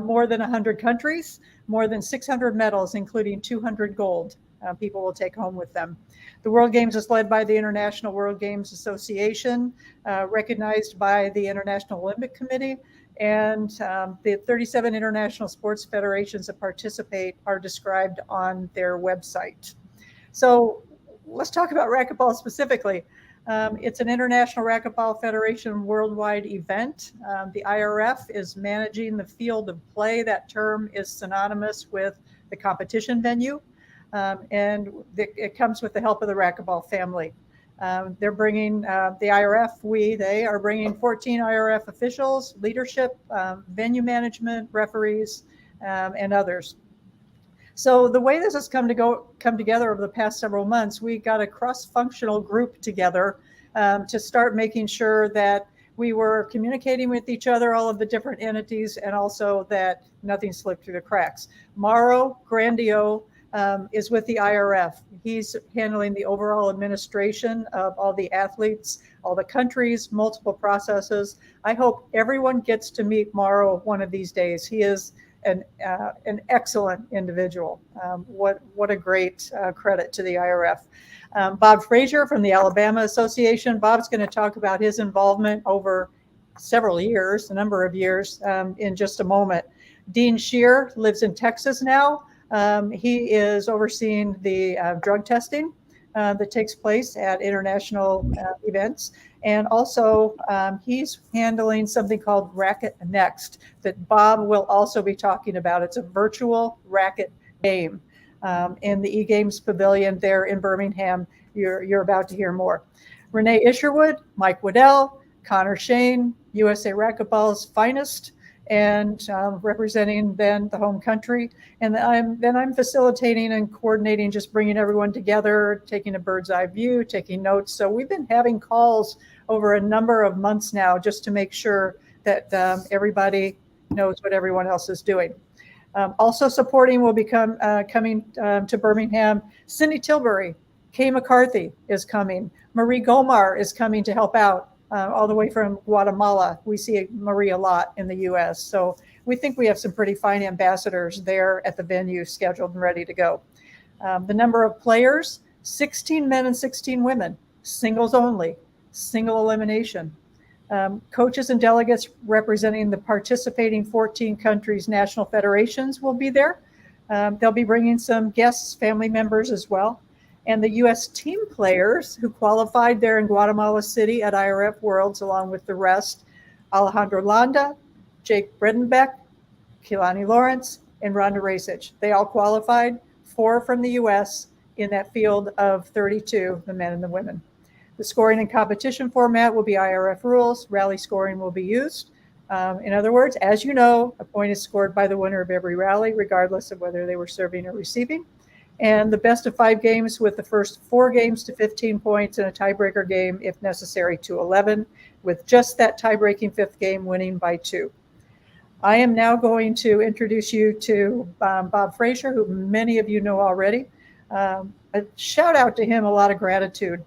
More than 100 countries, more than 600 medals, including 200 gold. People will take home with them. The World Games is led by the International World Games Association, recognized by the International Olympic Committee, and the 37 international sports federations that participate are described on their website. So let's talk about racquetball specifically. It's an International Racquetball Federation worldwide event. The IRF is managing the field of play. That term is synonymous with the competition venue. And it comes with the help of the racquetball family. They're bringing the IRF, they are bringing 14 IRF officials, leadership, venue management, referees, and others. So the way this has come together over the past several months, we got a cross-functional group together to start making sure that we were communicating with each other, all of the different entities, and also that nothing slipped through the cracks. Mauro Grandio is with the IRF. He's handling the overall administration of all the athletes, all the countries, multiple processes. I hope everyone gets to meet Mauro one of these days. He is an excellent individual. What a great credit to the IRF. Bob Fraiser from the Alabama Association. Bob's going to talk about his involvement over several years, a number of years, in just a moment. Dean Shear lives in Texas now. He is overseeing the drug testing that takes place at international events. And also, he's handling something called Racquetball that Bob will also be talking about. It's a virtual racket game in the eGames Pavilion there in Birmingham. You're about to hear more. Renee Isherwood, Mike Wedel, Connor Shane, USA Racquetball's finest, and representing then the home country. And I'm facilitating and coordinating, just bringing everyone together, taking a bird's eye view, taking notes. So we've been having calls over a number of months now just to make sure that everybody knows what everyone else is doing. Also supporting will be coming to Birmingham. Cindy Tilbury, Kay McCarthy is coming. Marie Gomar is coming to help out. All the way from Guatemala. We see Marie a lot in the U.S. So we think we have some pretty fine ambassadors there at the venue scheduled and ready to go. The number of players, 16 men and 16 women, singles only, single elimination. Coaches and delegates representing the participating 14 countries' national federations will be there. They'll be bringing some guests, family members as well. And the U.S. team players who qualified there in Guatemala City at IRF Worlds, along with the rest, Alejandro Landa, Jake Bredenbeck, Kehlani Lawrence, and Rhonda Racich. They all qualified, 4 from the U.S. in that field of 32, the men and the women. The scoring and competition format will be IRF rules. Rally scoring will be used. In other words, as you know, a point is scored by the winner of every rally, regardless of whether they were serving or receiving. And the best of 5 games with the first 4 games to 15 points and a tiebreaker game, if necessary, to 11, with just that tie-breaking 5th game winning by 2. I am now going to introduce you to Bob Fraiser, who many of you know already. A shout out to him, a lot of gratitude.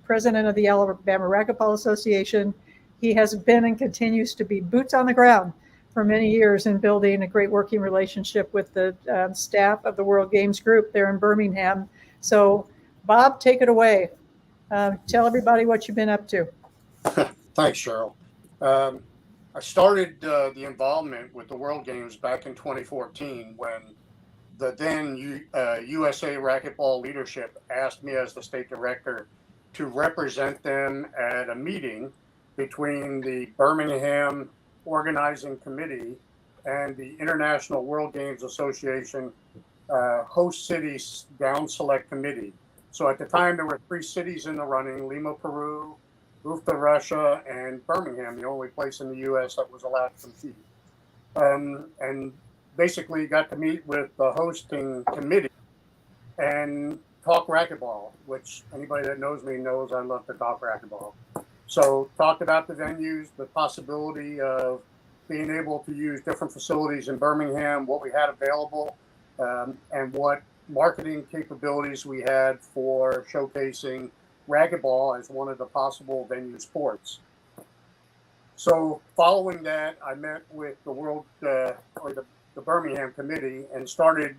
President of the Alabama Racquetball Association. He has been and continues to be boots on the ground for many years in building a great working relationship with the staff of the World Games Group there in Birmingham. So, Bob, take it away. Tell everybody what you've been up to. Thanks, Cheryl. I started the involvement with the World Games back in 2014 when the then USA Racquetball leadership asked me as the state director to represent them at a meeting between the Birmingham Organizing Committee and the International World Games Association Host Cities Down Select Committee. So at the time, there were 3 cities in the running: Lima, Peru, Ufta, Russia, and Birmingham, the only place in the U.S. that was allowed to compete. And basically got to meet with the hosting committee and talk racquetball, which anybody that knows me knows I love to talk racquetball. So talked about the venues, the possibility of being able to use different facilities in Birmingham, what we had available, and what marketing capabilities we had for showcasing racquetball as one of the possible venue sports. So following that, I met with the Birmingham committee and started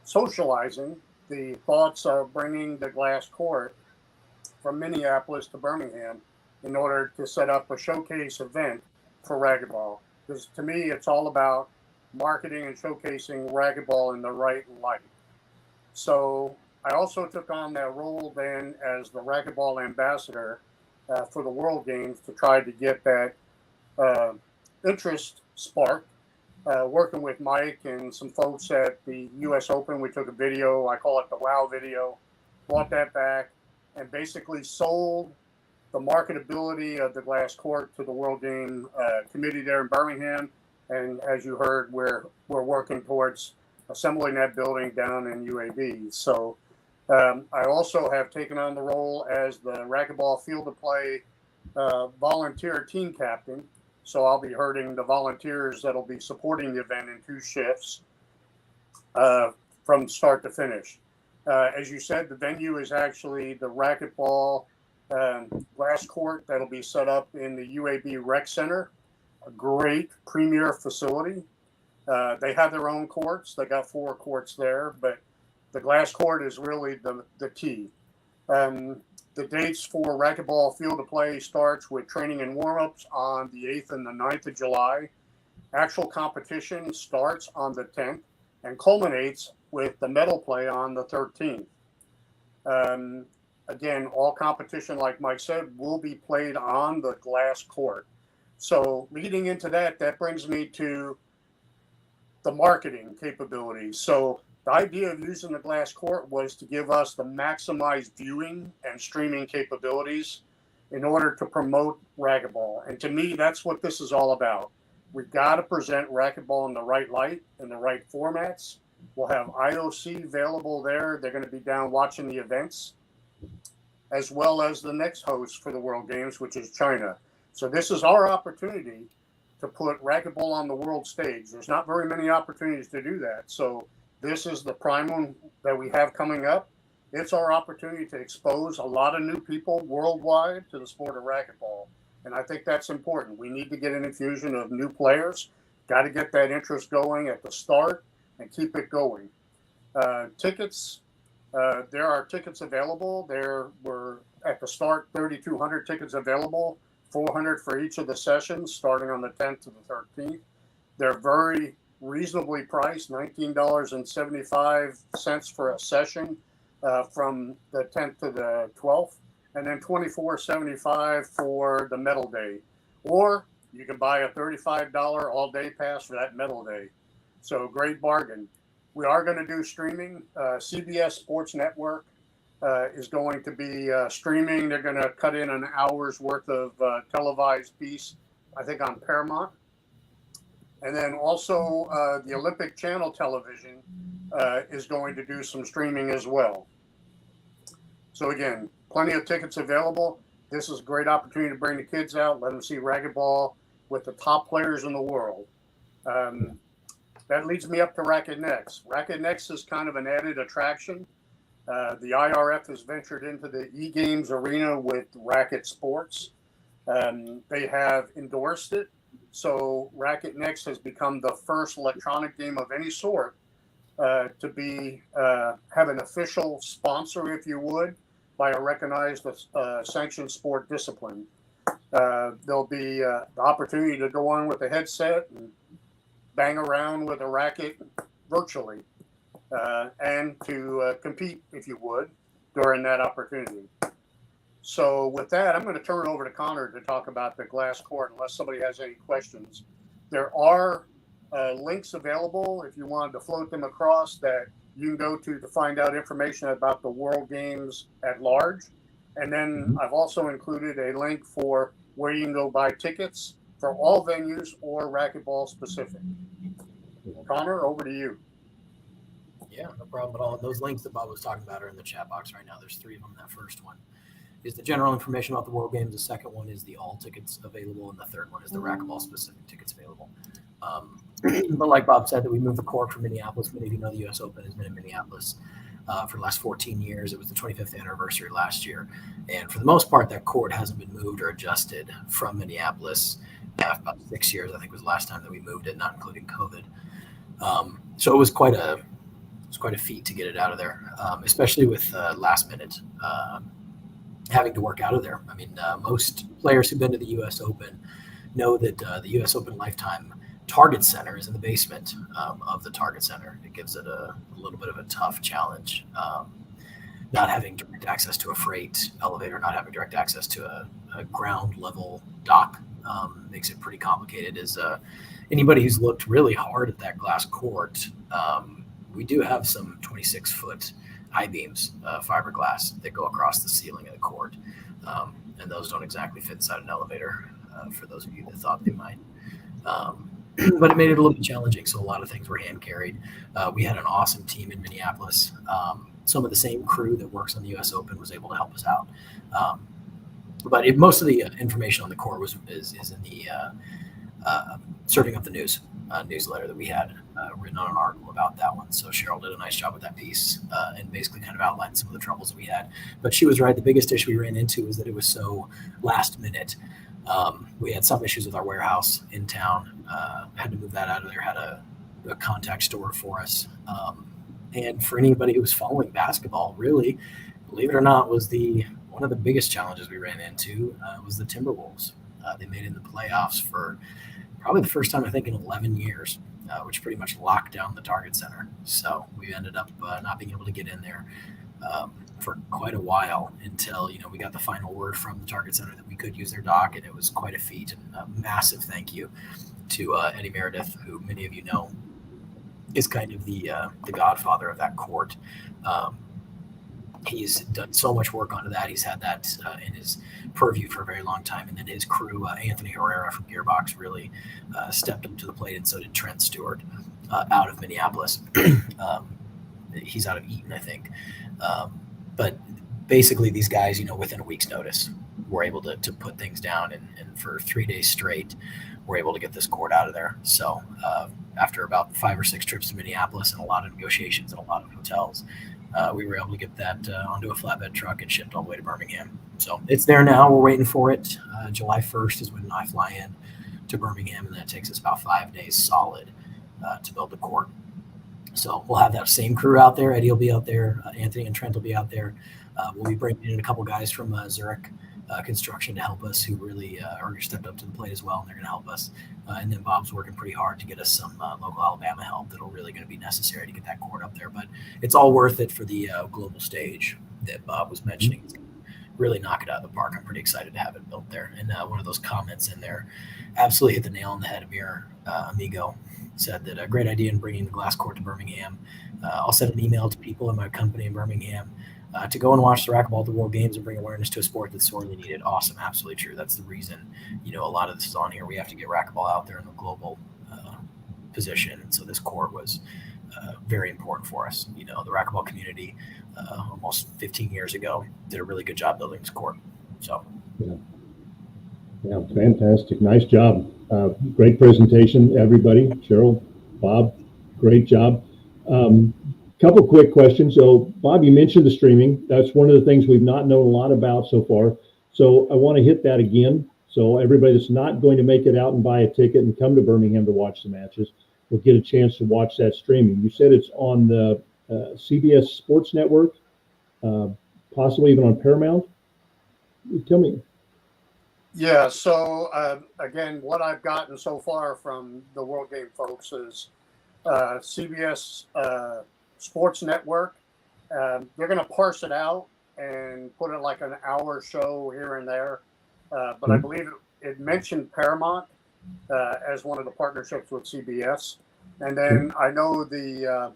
socializing the thoughts of bringing the glass court from Minneapolis to Birmingham in order to set up a showcase event for racquetball. Because to me, it's all about marketing and showcasing racquetball in the right light. So I also took on that role then as the racquetball ambassador for the World Games to try to get that interest sparked. Working with Mike and some folks at the U.S. Open, we took a video, I call it the WOW video, brought that back, and basically sold the marketability of the glass court to the World Game Committee there in Birmingham. And as you heard, we're working towards assembling that building down in UAB. So I also have taken on the role as the racquetball field of play volunteer team captain. So I'll be herding the volunteers that'll be supporting the event in 2 shifts. For from start to finish. As you said, the venue is actually the racquetball glass court that'll be set up in the UAB Rec Center, a great premier facility. They have their own courts. They got 4 courts there, but the glass court is really the key. The dates for racquetball field of play starts with training and warm-ups on the 8th and the 9th of July. Actual competition starts on the 10th and culminates with the medal play on the 13th. Again, all competition, like Mike said, will be played on the glass court. So leading into that brings me to the marketing capabilities. So the idea of using the glass court was to give us the maximized viewing and streaming capabilities in order to promote racquetball. And to me, that's what this is all about. We've got to present racquetball in the right light, in the right formats. We'll have IOC available there. They're going to be down watching the events, as well as the next host for the World Games, which is China. So this is our opportunity to put racquetball on the world stage. There's not very many opportunities to do that. So this is the prime one that we have coming up. It's our opportunity to expose a lot of new people worldwide to the sport of racquetball. And I think that's important. We need to get an infusion of new players. Got to get that interest going at the start and keep it going. Tickets, there are tickets available. There were, at the start, 3,200 tickets available, 400 for each of the sessions, starting on the 10th to the 13th. They're very reasonably priced, $19.75 for a session from the 10th to the 12th, and then $24.75 for the medal day. Or you can buy a $35 all-day pass for that medal day. So great bargain. We are going to do streaming. CBS Sports Network is going to be streaming. They're going to cut in an hour's worth of televised piece, I think, on Paramount. And then also the Olympic Channel Television is going to do some streaming as well. So again, plenty of tickets available. This is a great opportunity to bring the kids out, let them see racquetball with the top players in the world. That leads me up to Racquetnex. Racquetnex is kind of an added attraction. The IRF has ventured into the e-games arena with racket sports. They have endorsed it. So Racquetnex has become the first electronic game of any sort to be have an official sponsor, if you would, by a recognized sanctioned sport discipline. There'll be the opportunity to go on with a headset and bang around with a racket virtually and to compete, if you would, during that opportunity. So with that, I'm going to turn it over to Connor to talk about the glass court, unless somebody has any questions. There are links available if you wanted to float them across that you can go to find out information about the World Games at large. And then I've also included a link for where you can go buy tickets for all venues or racquetball specific. Connor, over to you. Yeah, no problem at all. Those links that Bob was talking about are in the chat box right now. There's 3 of them. That first one is the general information about the World Games. The second one is the all tickets available. And the third one is the racquetball specific tickets available. But like Bob said, that we moved the court from Minneapolis. Many of you know the U.S. Open has been in Minneapolis for the last 14 years. It was the 25th anniversary last year. And for the most part, that court hasn't been moved or adjusted from Minneapolis. About 6 years, I think, was the last time that we moved it, not including COVID. So it was quite a feat to get it out of there, especially with last minute having to work out of there. I mean, most players who've been to the U.S. Open know that the U.S. Open Lifetime Target Center is in the basement of the Target Center. It gives it a little bit of a tough challenge. Not having direct access to a freight elevator, not having direct access to a ground level dock makes it pretty complicated. As anybody who's looked really hard at that glass court, we do have some 26-foot I-beams, fiberglass, that go across the ceiling of the court. And those don't exactly fit inside an elevator, for those of you that thought they might. But it made it a little bit challenging, so a lot of things were hand-carried. We had an awesome team in Minneapolis. Some of the same crew that works on the U.S. Open was able to help us out. But most of the information on the court is in serving up the news newsletter that we had written on an article about that one. So Cheryl did a nice job with that piece and basically kind of outlined some of the troubles that we had. But she was right. The biggest issue we ran into was that it was so last minute. We had some issues with our warehouse in town. Had to move that out of there. Had a contact store for us. And for anybody who was following basketball, really, believe it or not, was one of the biggest challenges we ran into was the Timberwolves. They made it in the playoffs for probably the first time, I think, in 11 years, which pretty much locked down the Target Center. So we ended up not being able to get in there for quite a while until, we got the final word from the Target Center that we could use their dock, and it was quite a feat. And a massive thank you to Eddie Meredith, who many of you know is kind of the godfather of that court. He's done so much work onto that. He's had that in his purview for a very long time. And then his crew, Anthony Herrera from Gearbox, really stepped up to the plate, and so did Trent Stewart out of Minneapolis. He's out of Eaton, I think. But basically these guys, within a week's notice, were able to put things down. And for 3 days straight, we're able to get this court out of there. So after about 5 or 6 trips to Minneapolis and a lot of negotiations and a lot of hotels, we were able to get that onto a flatbed truck and shipped all the way to Birmingham. So it's there now. We're waiting for it. July 1st is when I fly in to Birmingham, and that takes us about 5 days solid to build the court. So we'll have that same crew out there. Eddie will be out there. Anthony and Trent will be out there. We'll be bringing in a couple guys from Zurich Construction to help us, who really are stepped up to the plate as well, and they're going to help us. And then Bob's working pretty hard to get us some local Alabama help that'll really going to be necessary to get that court up there. But it's all worth it for the global stage that Bob was mentioning. It's really knock it out of the park. I'm pretty excited to have it built there. And one of those comments in there absolutely hit the nail on the head. Amir Amigo said that a great idea in bringing the glass court to Birmingham. I'll send an email to people in my company in Birmingham to go and watch the Racquetball at the World Games and bring awareness to a sport that's sorely needed. Awesome. Absolutely true. That's the reason, a lot of this is on here. We have to get Racquetball out there in the global position. And so this court was very important for us. The Racquetball community almost 15 years ago did a really good job building this court. So. Yeah, fantastic. Nice job. Great presentation, everybody. Cheryl, Bob, great job. Couple quick questions. So, Bob, you mentioned the streaming. That's one of the things we've not known a lot about so far. So I want to hit that again. So everybody that's not going to make it out and buy a ticket and come to Birmingham to watch the matches will get a chance to watch that streaming. You said it's on the CBS Sports Network, possibly even on Paramount. Tell me. Yeah, so again, what I've gotten so far from the World Game folks is CBS Sports Network. They're going to parse it out and put it like an hour show here and there. But I believe it mentioned Paramount as one of the partnerships with CBS. And then I know the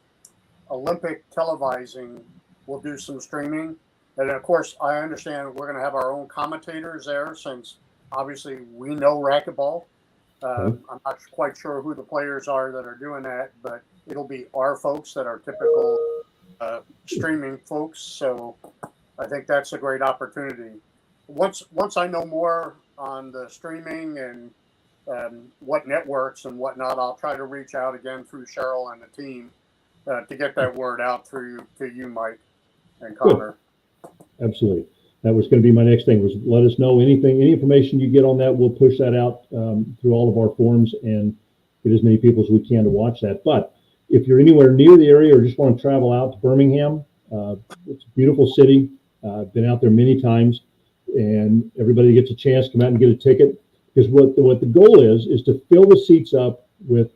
Olympic televising will do some streaming. And of course, I understand we're going to have our own commentators there, since obviously we know racquetball. I'm not quite sure who the players are that are doing that, but it'll be our folks that are typical streaming folks. So I think that's a great opportunity. Once I know more on the streaming and what networks and whatnot, I'll try to reach out again through Cheryl and the team to get that word out to you, Mike and Connor. Absolutely. That was going to be my next thing, was let us know any information you get on that. We'll push that out through all of our forums and get as many people as we can to watch that. But if you're anywhere near the area or just want to travel out to Birmingham, it's a beautiful city. I've been out there many times, and everybody gets a chance to come out and get a ticket, because what the goal is to fill the seats up with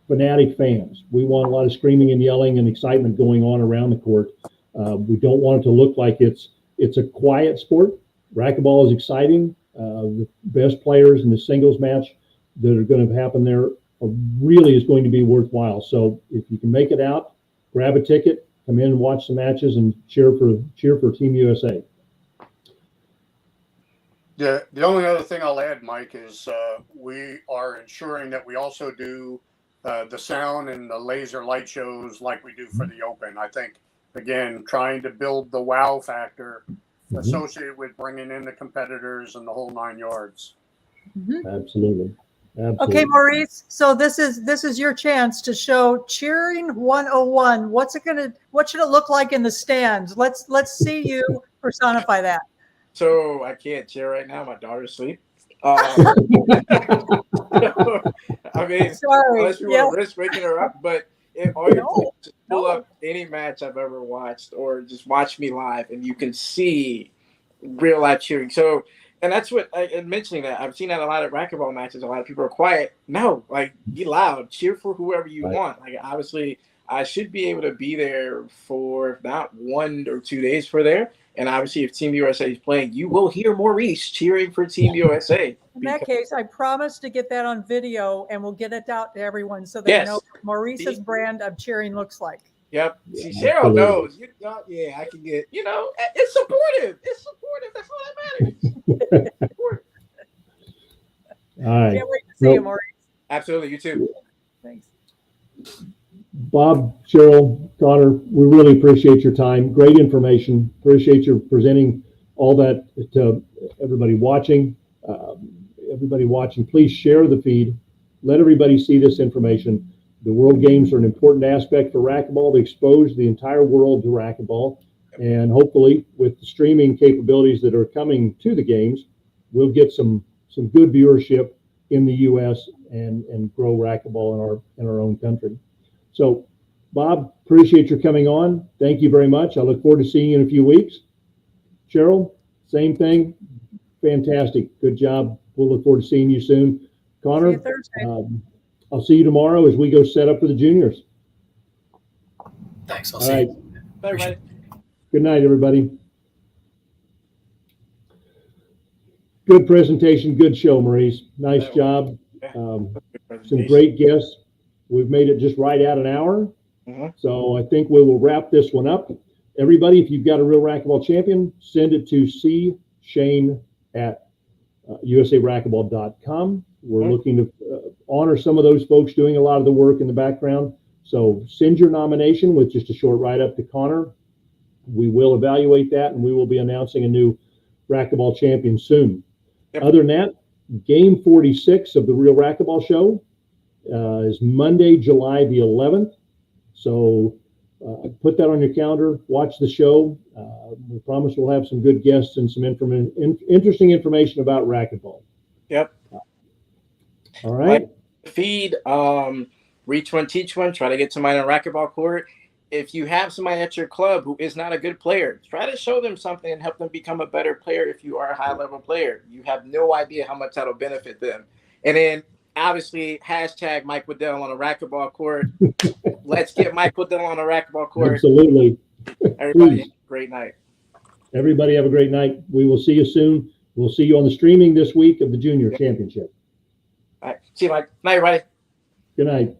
fanatic fans. We want a lot of screaming and yelling and excitement going on around the court. We don't want it to look like it's a quiet sport. Racquetball is exciting. The best players in the singles match that are going to happen there really is going to be worthwhile. So if you can make it out, grab a ticket, come in and watch the matches, and cheer for Team USA. Yeah, the only other thing I'll add, Mike, is we are ensuring that we also do the sound and the laser light shows like we do for the Open. I think, again, trying to build the wow factor associated with bringing in the competitors and the whole 9 yards. Absolutely. Absolutely. Okay, Maurice. So this is your chance to show cheering 101. What should it look like in the stands? Let's see you personify that. So I can't cheer right now. My daughter's asleep. I mean, Sorry. unless you want to risk waking her up, but all you do is just pull up any match I've ever watched, or just watch me live, and you can see real life cheering. So, and that's what I mentioning that I've seen that a lot of racquetball matches. A lot of people are quiet. No, like be loud, cheer for whoever you want. Like obviously, I should be able to be there for if not 1 or 2 days for there. And obviously, if Team USA is playing, you will hear Maurice cheering for Team USA. In that case, I promise to get that on video, and we'll get it out to everyone so they know what Maurice's brand of cheering looks like. Yep. See, Cheryl knows. Yeah, I can get. It's supportive. It's supportive. That's all that matters. All right. Can't wait to see you, Maurice. Absolutely. You too. Thanks. Bob, Cheryl, Connor, we really appreciate your time. Great information. Appreciate your presenting all that to everybody watching. Please share the feed. Let everybody see this information. The World Games are an important aspect for racquetball to expose the entire world to racquetball. And hopefully, with the streaming capabilities that are coming to the games, we'll get some good viewership in the U.S. and grow racquetball in our own country. So, Bob, appreciate your coming on. Thank you very much. I look forward to seeing you in a few weeks. Cheryl, same thing. Fantastic. Good job. We'll look forward to seeing you soon. Connor, See you Thursday. I'll see you tomorrow as we go set up for the juniors. Thanks. I'll All see right. you. Bye, Good night, everybody. Good presentation. Good show, Maurice. Nice job. Some great guests. We've made it just right at an hour. So I think we will wrap this one up. Everybody, if you've got a real racquetball champion, send it to cshane@usaracquetball.com. We're looking to honor some of those folks doing a lot of the work in the background. So send your nomination with just a short write-up to Connor. We will evaluate that, and we will be announcing a new racquetball champion soon. Other than that, game 46 of the Real Racquetball Show is Monday, July the 11th. So put that on your calendar. Watch the show. We promise we'll have some good guests and some interesting information about racquetball. Yep. All right. Feed, reach one, teach one. Try to get somebody on a racquetball court. If you have somebody at your club who is not a good player, try to show them something and help them become a better player. If you are a high-level player, you have no idea how much that'll benefit them. And then, obviously, hashtag Mike Wedel on a racquetball court. Let's get Mike Wedel on a racquetball court. Absolutely. Everybody, have a great night. Everybody have a great night. We will see you soon. We'll see you on the streaming this week of the Junior Championship. All right. See you, Mike. Night, everybody. Good night.